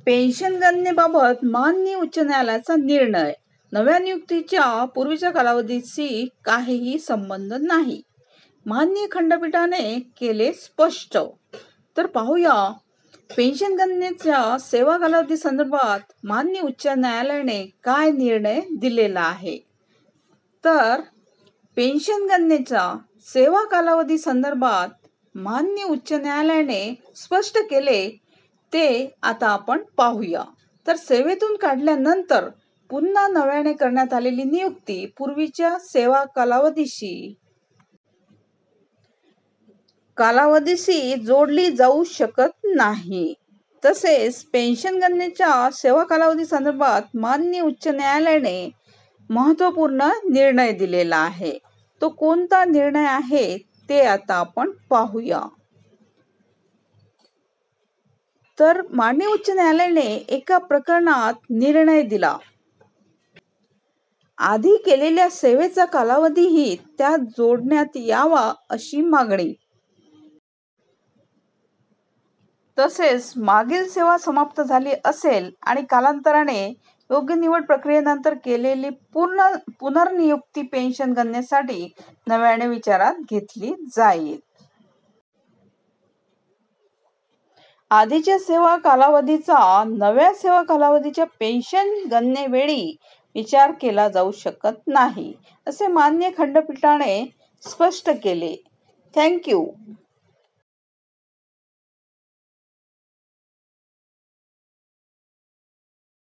Pension गणनेबाबत माननीय उच्च न्यायालयाचा निर्णय. नव्या नियुक्तीच्या पूर्वीच्या कालावधीशी काहीही संबंध नाही, माननीय खंडपीठाने केले स्पष्ट. तर पाहूया पेन्शन गणनेच्या सेवा कालावधी संदर्भात माननीय उच्च न्यायालयाने काय निर्णय दिलेला आहे. तर पेन्शन गणनेच्या सेवा कालावधी संदर्भात माननीय उच्च न्यायालयाने स्पष्ट केले ते आता आपण पाहूया. तर सेवेतून काढल्यानंतर पुन्हा नव्याने करण्यात आलेली नियुक्ती पूर्वीच्या सेवा कालावधीशी जोडली जाऊ शकत नाही. तसेच पेन्शन गणनेच्या सेवा कालावधी संदर्भात माननीय उच्च न्यायालयाने महत्त्वपूर्ण निर्णय दिलेला आहे. तो कोणता निर्णय आहे ते आता आपण पाहूया. तर माननीय उच्च न्यायालयाने एका प्रकरणात निर्णय दिला. आधी केलेल्या सेवेचा कालावधीही त्यात जोडण्यात यावा अशी मागणी. तसेच मागील सेवा समाप्त झाली असेल आणि कालांतराने योग्य निवड प्रक्रियेनंतर केलेली पुनर्नियुक्ती पेन्शन गणनेसाठी नव्याने विचारात घेतली जाईल. आधीच्या सेवा कालावधीचा नव्या सेवा कालावधीच्या पेन्शन गणनेवेळी विचार केला जाऊ शकत नाही, असे माननीय खंडपीठाने स्पष्ट केले. थँक्यू.